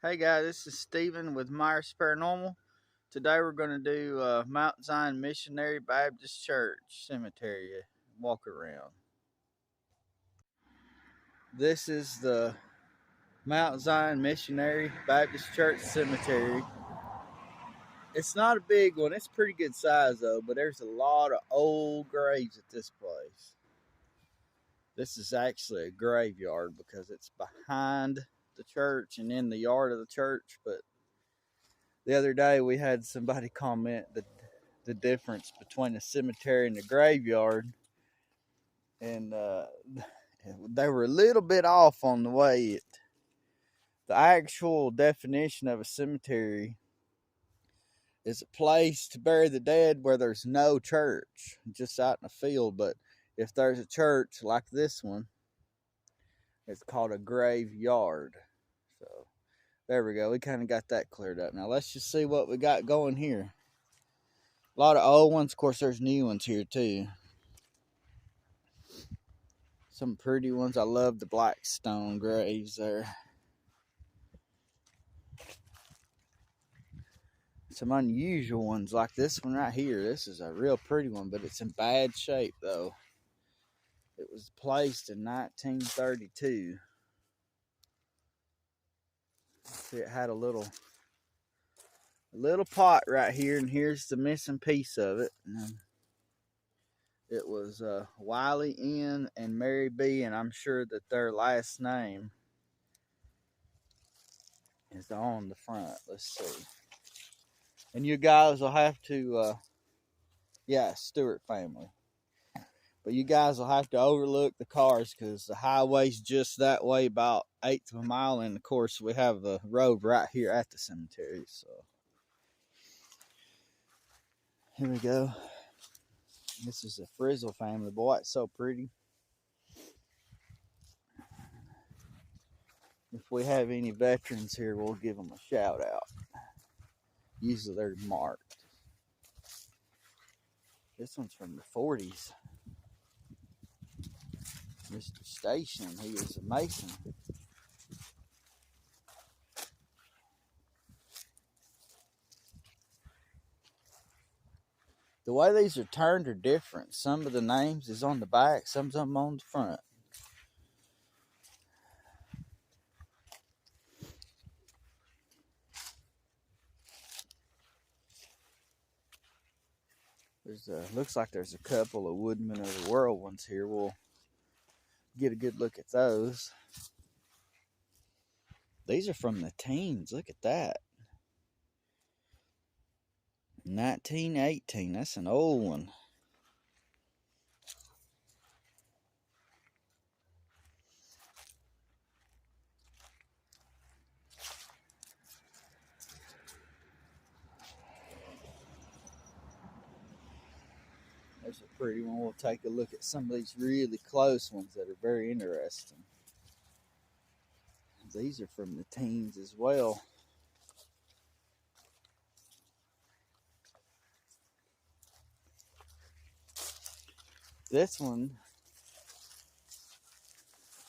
Hey guys, this is Steven with Myers Paranormal. Today we're going to do Mount Zion Missionary Baptist Church Cemetery walk around. This is the Mount Zion Missionary Baptist Church Cemetery. It's not a big one, it's pretty good size though, but there's a lot of old graves at this place. This is actually a graveyard because it's behind the church and in the yard of the church, but the other day we had somebody comment that the difference between the cemetery and the graveyard, and they were a little bit off on the way the actual definition of a cemetery is a place to bury the dead where there's no church, just out in a field. But if there's a church like this one, it's called a graveyard. So there we go. We kind of got that cleared up. Now let's just see what we got going here. A lot of old ones. Of course, there's new ones here too. Some pretty ones. I love the black stone graves there. Some unusual ones like this one right here. This is a real pretty one, but it's in bad shape though. It was placed in 1932. See, it had a little pot right here, and here's the missing piece of it. It was Wiley N. and Mary B., and I'm sure that their last name is on the front. Let's see. And you guys will have to, Stewart family. But you guys will have to overlook the cars because the highway's just that way, about 1/8 of a mile. And of course, we have the road right here at the cemetery. So here we go. This is the Frizzle family. Boy, it's so pretty. If we have any veterans here, we'll give them a shout out. Usually they're marked. This one's from the 40s. Mr. Station, he was a Mason. The way these are turned are different. Some of the names is on the back, some of them on the front. Looks like there's a couple of Woodmen of the World ones here. We'll get a good look at those. These are from the teens. Look at that. 1918. That's an old one. There's a pretty one. We'll take a look at some of these really close ones that are very interesting. These are from the teens as well. This one,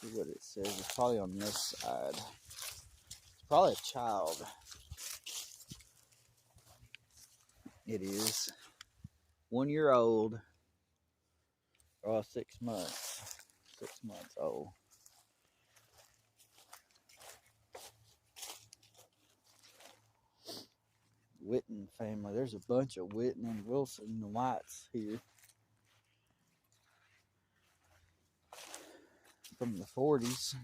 see what it says. It's probably on this side. It's probably a child. It is 1 year old, or 6 months. 6 months old. Whitten family. There's a bunch of Whitten and Wilson and Whites here. From the 40s.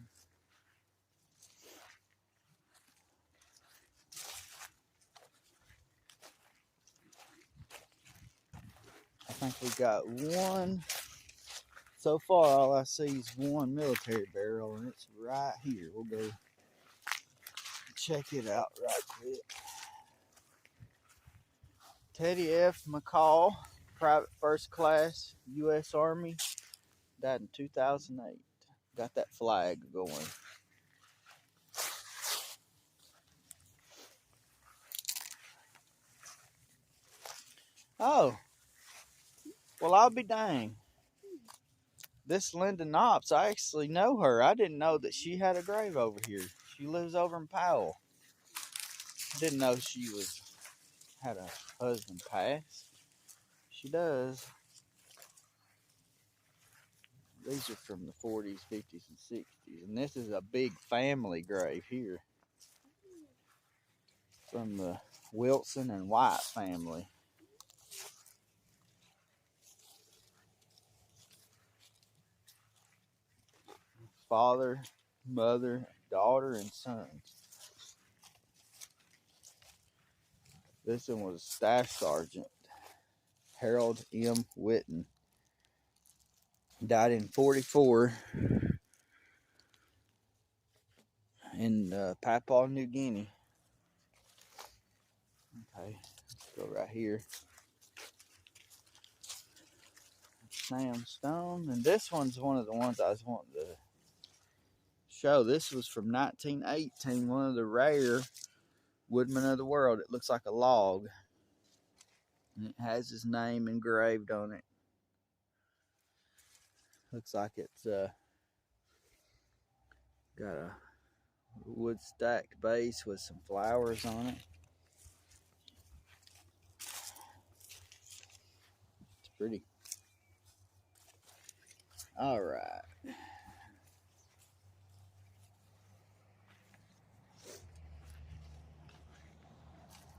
I think we got one. So far, all I see is one military barrel, and it's right here. We'll go check it out right quick. Teddy F. McCall, Private First Class, U.S. Army, died in 2008. Got that flag going. Oh, well, I'll be dang. This Linda Knops, I actually know her. I didn't know that she had a grave over here. She lives over in Powell. Didn't know she had a husband pass. She does. These are from the 40s, 50s, and 60s. And this is a big family grave here. From the Wilson and White family. Father, mother, daughter, and sons. This one was Staff Sergeant Harold M. Whitten. Died in 44 in Papua New Guinea. Okay, let's go right here. Sam Stone. And this one's one of the ones I was wanting to show. This was from 1918, one of the rare woodmen of the world. It looks like a log. And it has his name engraved on it. Looks like it's got a wood stacked base with some flowers on it. It's pretty. All right.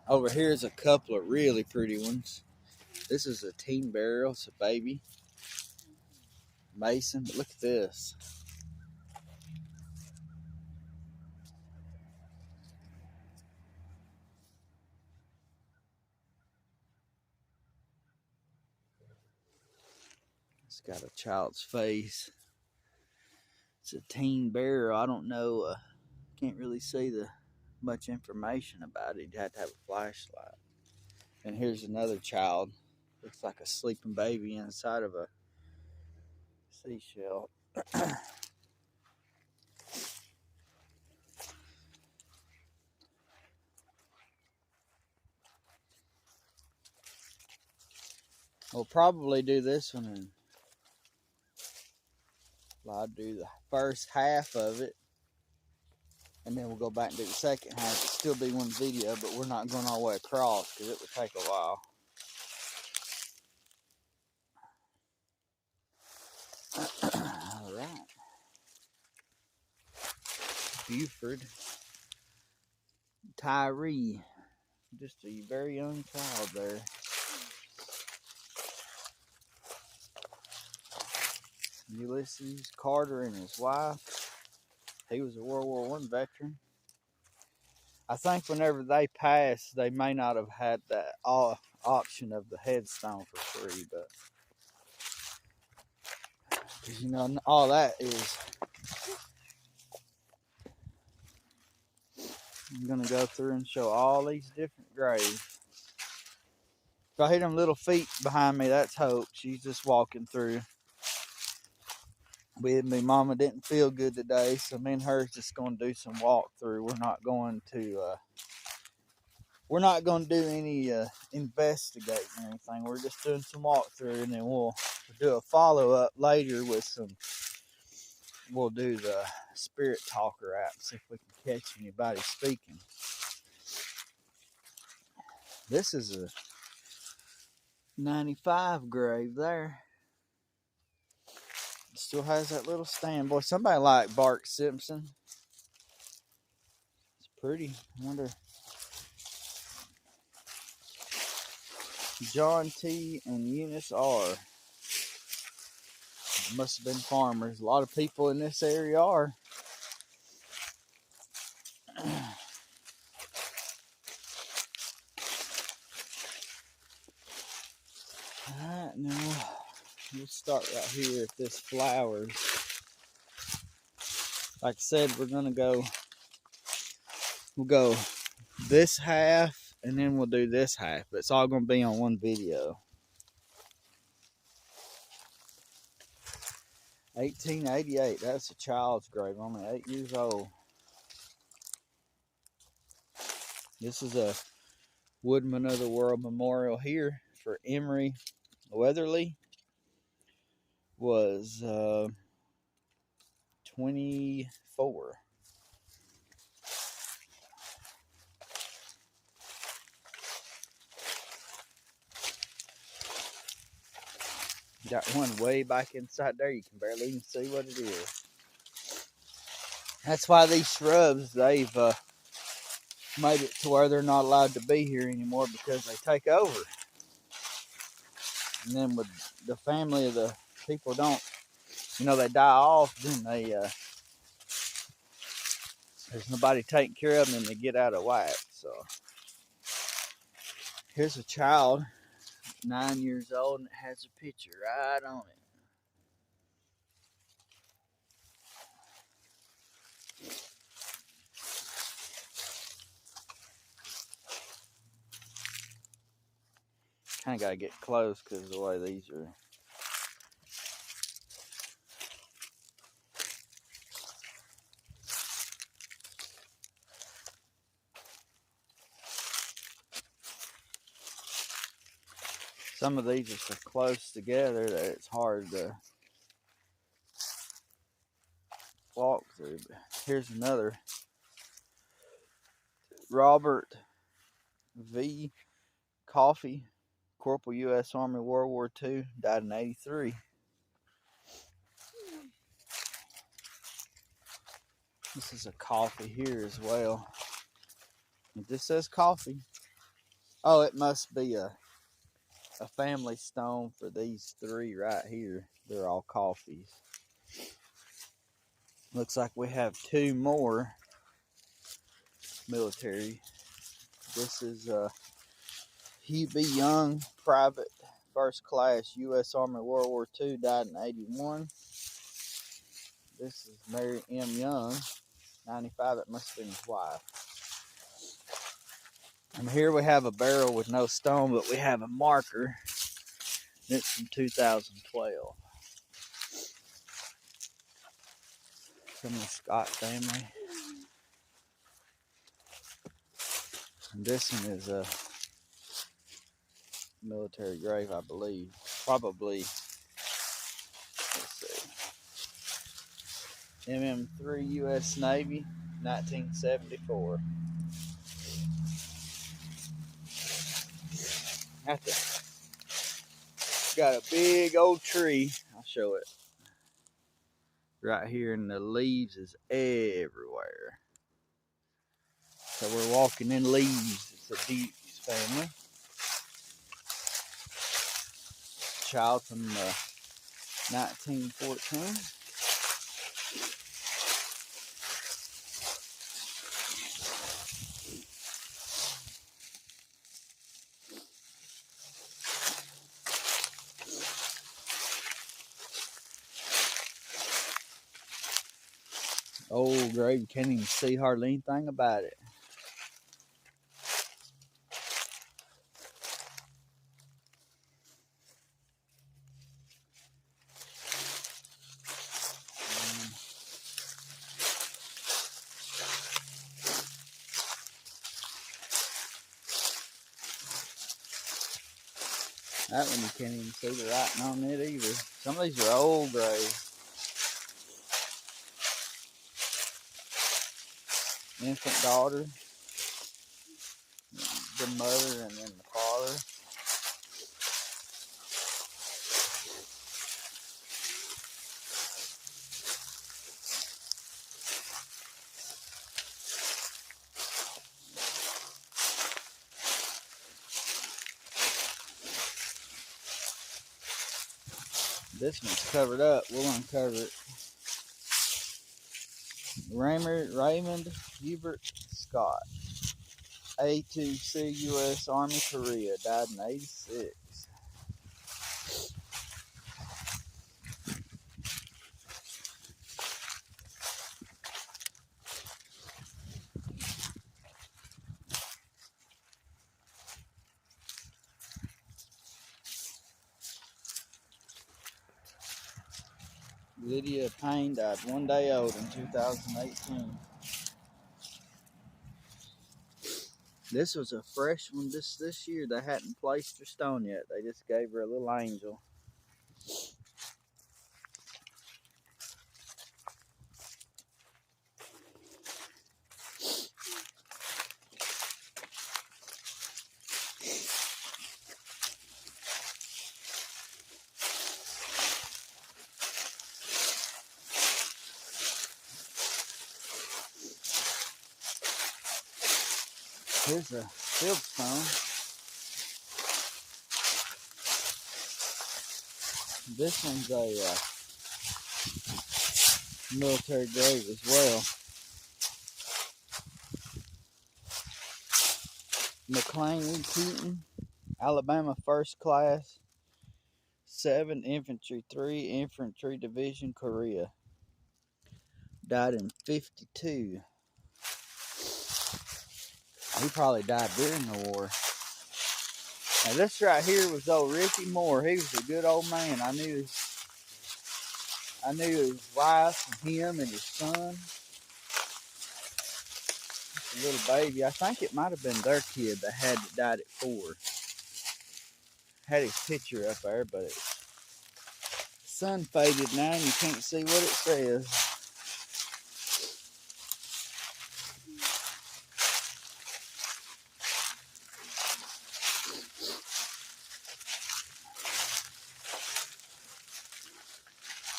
Over here is a couple of really pretty ones. This is a teen burial. It's a baby. Mason. But look at this. It's got a child's face. It's a teen burial. I don't know. Can't really see much information about it. You'd have to have a flashlight. And here's another child. Looks like a sleeping baby inside of a seashell. We'll probably do this one, and I'll do the first half of it, and then we'll go back and do the second half. It'll still be one video, but we're not going all the way across because it would take a while. All right. Buford Tyree. Just a very young child there. Ulysses Carter and his wife. He was a World War I veteran. I think whenever they passed, they may not have had that option of the headstone for free, but you know, all that is. I'm gonna go through and show all these different graves. If I hear them little feet behind me, that's Hope. She's just walking through. Me mama didn't feel good today, so me and her's just gonna do some walkthrough. We're not going to do any investigating or anything. We're just doing some walkthrough, and then we'll do a follow-up later with we'll do the spirit talker app, see if we can catch anybody speaking. This is a 95 grave there. Still has that little stand. Boy, somebody like Bart Simpson. It's pretty. I wonder. John T. and Eunice R. Must have been farmers. A lot of people in this area are. Alright, now we'll start right here at this flowers. Like I said, we'll go this half and then we'll do this half. But it's all gonna be on one video. 1888, that's a child's grave, only 8 years old. This is a Woodman of the World memorial here for Emery Weatherly. Was 24. Got one way back inside there. You can barely even see what it is. That's why these shrubs, they've made it to where they're not allowed to be here anymore because they take over. And then with the family of the people don't, they die off, then there's nobody taking care of them and they get out of whack. So here's a child, 9 years old, and it has a picture right on it. Kind of got to get close because of the way these are. Some of these are so close together that it's hard to walk through. But here's another. Robert V. Coffee, Corporal U.S. Army, World War II, died in 83. This is a coffee here as well. This says coffee. Oh, it must be a family stone for these three right here. They're all coffees. Looks like we have two more military. This is Hugh B. Young, Private, First Class, U.S. Army, World War II, died in 81. This is Mary M. Young, 95. It must have been his wife. And here we have a barrel with no stone, but we have a marker. It's from 2012. From the Scott family. And this one is a military grave, I believe. Probably, let's see. MM3 U.S. Navy, 1974. Got a big old tree. I'll show it. Right here, and the leaves is everywhere. So we're walking in leaves. It's a Dukes family. Child from 1914. Old grave, you can't even see hardly anything about it. That one you can't even see the writing on it either. Some of these are old graves. Infant daughter, the mother, and then the father. This one's covered up. We'll uncover it. Raymond Hubert Scott, A2C U.S. Army, Korea, died in 86. Lydia Payne died 1 day old in 2018. This was a fresh one this year. They hadn't placed her stone yet. They just gave her a little angel. Here's a fieldstone. This one's a military grave as well. McLean E. Keaton, Alabama First Class, 7 Infantry, 3 Infantry Division, Korea. Died in 52. He probably died during the war. Now this right here was old Ricky Moore. He was a good old man. I knew his wife and him and his son. A little baby. I think it might have been their kid that died at 4. Had his picture up there, but the sun faded now and you can't see what it says.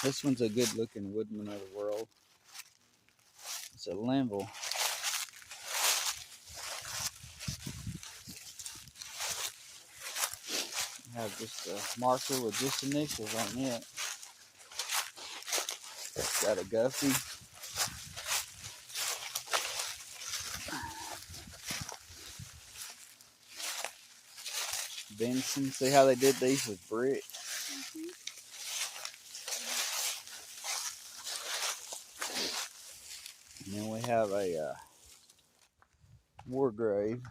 This one's a good looking woodman of the world. It's a Linville. Have just a marker with just initials on it. Got a Guffey. Benson. See how they did these with brick? And then we have a war grave.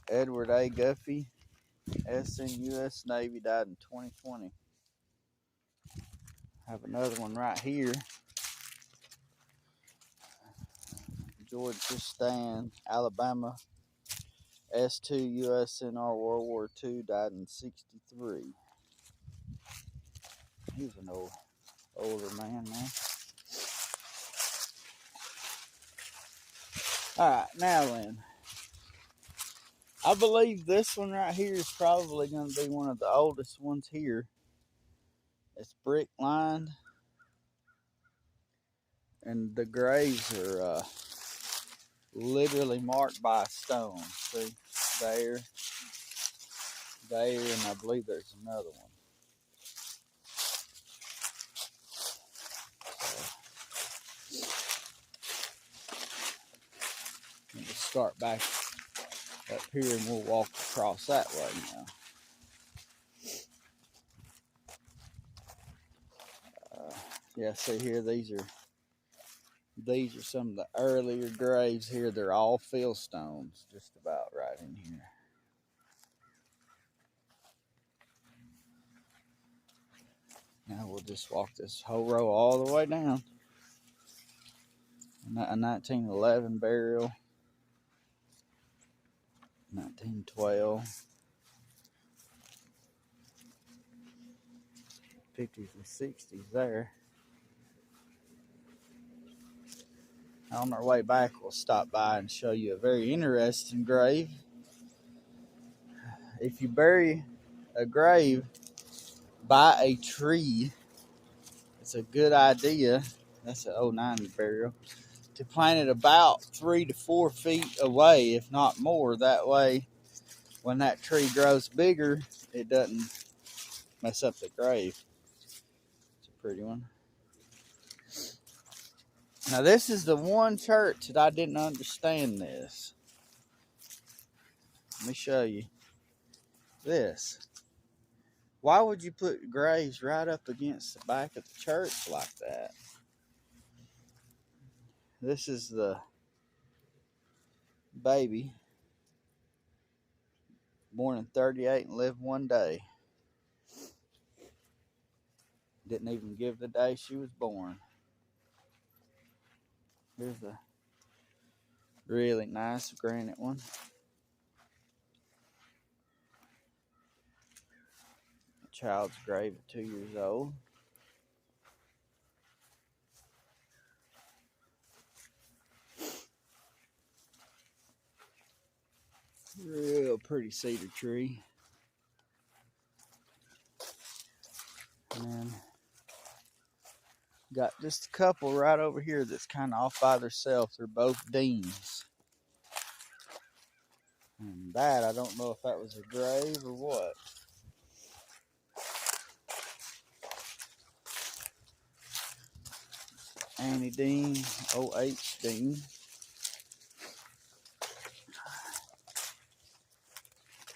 Edward A. Guffey, SN U.S. Navy, died in 2020. Have another one right here. George Stan, Alabama, S2 USNR, World War II, died in 63. He's an older man now. Alright, now then. I believe this one right here is probably going to be one of the oldest ones here. It's brick lined. And the graves are literally marked by a stone. See, there, and I believe there's another one. We'll start back up here and we'll walk across that way now. Yeah, see here, these are some of the earlier graves here. They're all fieldstones, just about right in here. Now we'll just walk this whole row all the way down. A 1911 burial, 1912, 50s and 60s there. On our way back, we'll stop by and show you a very interesting grave. If you bury a grave by a tree, it's a good idea. That's an 090 burial. To plant it about 3 to 4 feet away, if not more. That way, when that tree grows bigger, it doesn't mess up the grave. It's a pretty one. Now, this is the one church that I didn't understand this. Let me show you this. Why would you put graves right up against the back of the church like that? This is the baby, born in 38 and lived one day. Didn't even give the day she was born. Here's a really nice granite one. A child's grave at 2 years old. Real pretty cedar tree. And then got just a couple right over here that's kind of off by themselves. They're both deans. And that, I don't know if that was a grave or what. Annie Dean, O.H. Dean.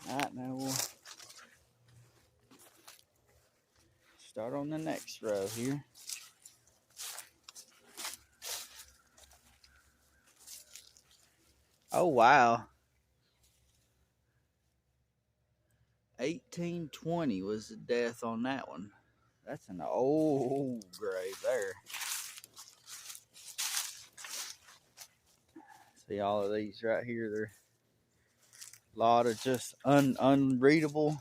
Alright, now we'll start on the next row here. Oh, wow. 1820 was the death on that one. That's an old grave there. See all of these right here. They're a lot of just unreadable,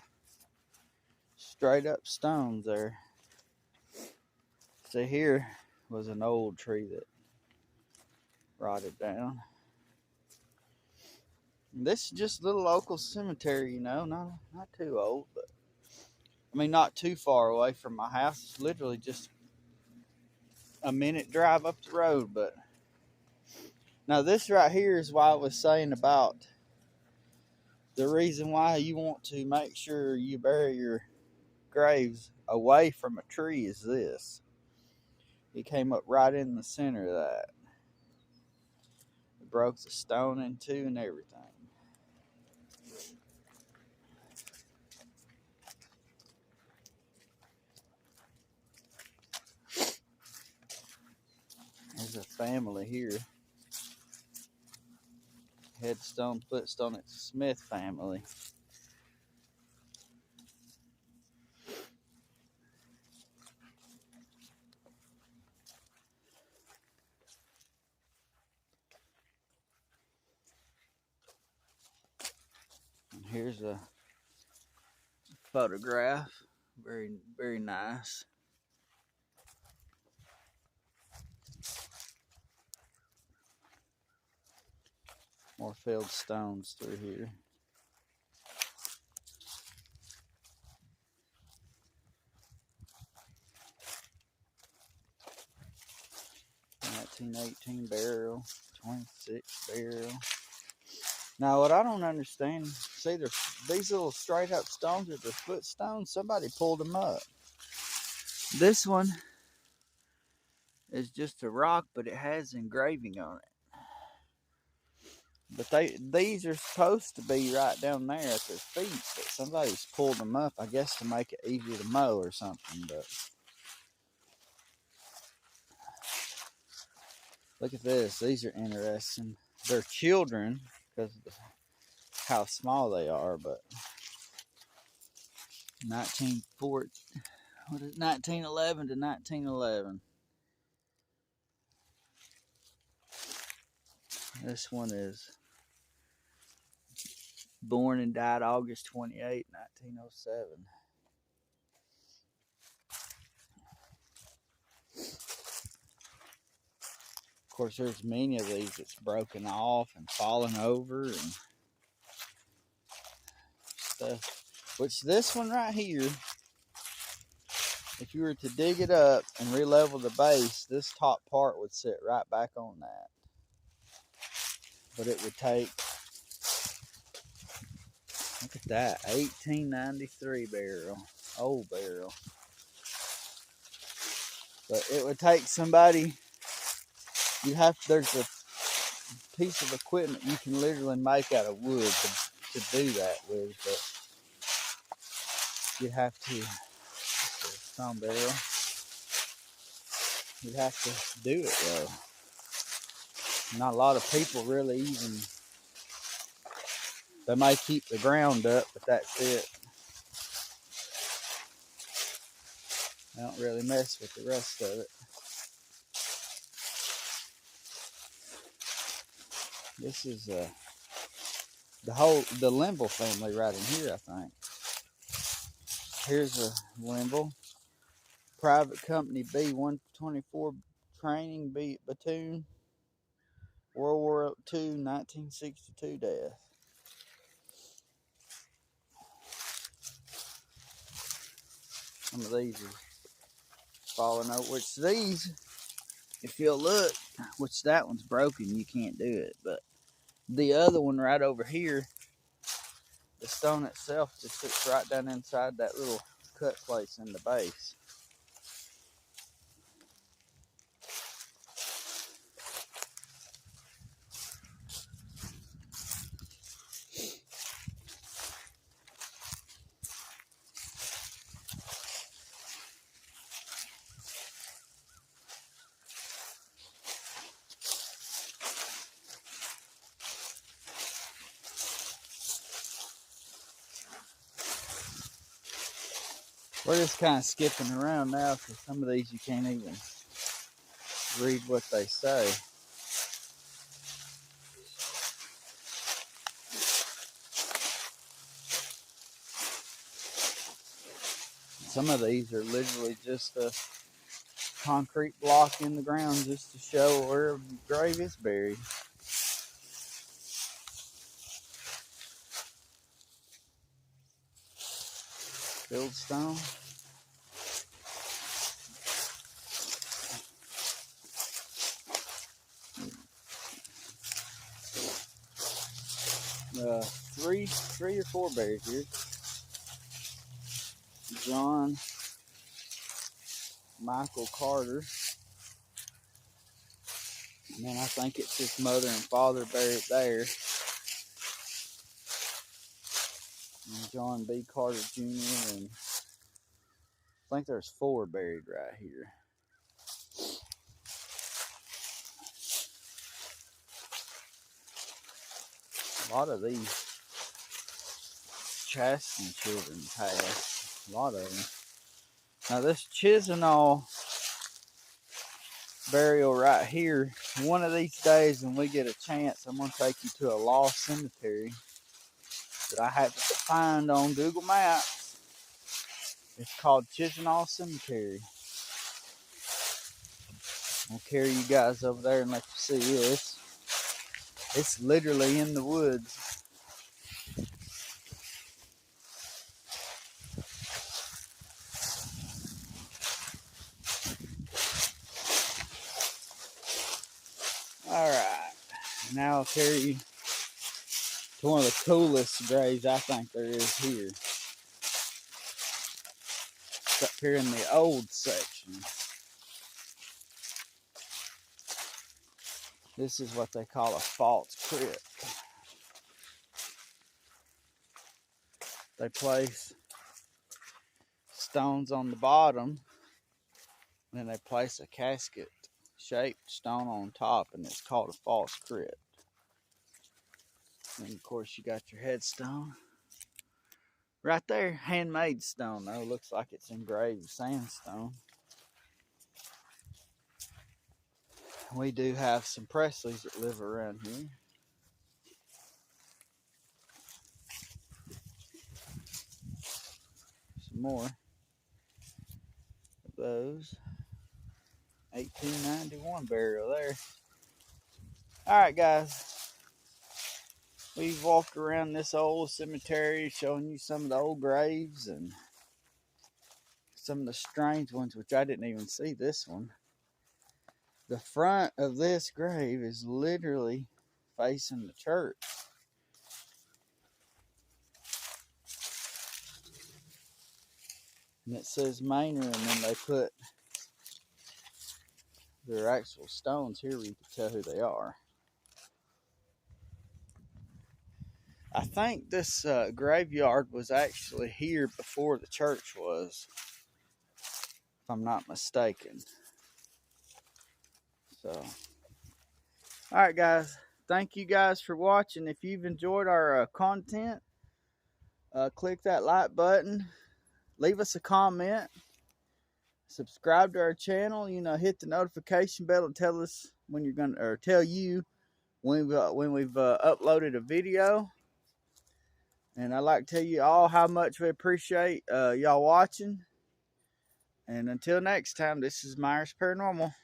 straight up stones there. See, here was an old tree that rotted down. This is just a little local cemetery, you know, not too old, but I mean not too far away from my house. It's literally just a minute drive up the road. But now this right here is why I was saying about the reason why you want to make sure you bury your graves away from a tree is this. It came up right in the center of that. It broke the stone in two and everything. There's a family here. Headstone, footstone, it's a Smith family. And here's a photograph. Very, very nice. More filled stones through here. (1918) burial, 26 burial. Now, what I don't understand, see, these little straight up stones are the footstones. Somebody pulled them up. This one is just a rock, but it has engraving on it. But these are supposed to be right down there at their feet, but somebody's pulled them up, I guess, to make it easier to mow or something. But look at this. These are interesting. They're children because of how small they are, but 1911 to 1911. This one is born and died August 28, 1907. Of course, there's many of these that's broken off and fallen over and stuff. Which this one right here, if you were to dig it up and re-level the base, this top part would sit right back on that. But it would take, look at that, 1893 burial, old burial. But it would take somebody, there's a piece of equipment you can literally make out of wood to do that with, but you have to, stone burial, you have to do it though. Not a lot of people really even, they may keep the ground up, but that's it. They don't really mess with the rest of it. This is the Limble family right in here, I think. Here's a Limble. Private Company B-124 Training Platoon. World War II, 1962 death. Some of these are falling over, which these, if you'll look, which that one's broken, you can't do it, but the other one right over here, The stone itself just sits right down inside that little cut place in the base. We're just kind of skipping around now because some of these you can't even read what they say. Some of these are literally just a concrete block in the ground just to show where the grave is buried. Filled stone. Three or four buried here. John Michael Carter. And then I think it's his mother and father buried there. And John B. Carter Jr. and I think there's 4 buried right here. A lot of these Chasten children passed. A lot of them. Now this Chisenhall burial right here, one of these days when we get a chance, I'm going to take you to a lost cemetery that I had to find on Google Maps. It's called Chisenhall Cemetery. I'll carry you guys over there and let you see this. It's literally in the woods. Alright, now I'll carry you to one of the coolest graves I think there is here. It's up here in the old section. This is what they call a false crypt. They place stones on the bottom, and then they place a casket shaped stone on top, and it's called a false crypt. And of course you got your headstone right there, handmade stone though. Looks like it's engraved sandstone. We do have some Presleys that live around here. Some more of those. 1891 burial there. Alright guys, we've walked around this old cemetery showing you some of the old graves and some of the strange ones, which I didn't even see this one. The front of this grave is literally facing the church. And it says Manor, and then they put their actual stones here where you can tell who they are. I think this graveyard was actually here before the church was, if I'm not mistaken. So, alright guys, thank you guys for watching. If you've enjoyed our content, click that like button, leave us a comment, subscribe to our channel, hit the notification bell and tell us when you're gonna, or tell you when we've uploaded a video. And I'd like to tell you all how much we appreciate y'all watching. And until next time, this is Myers Paranormal.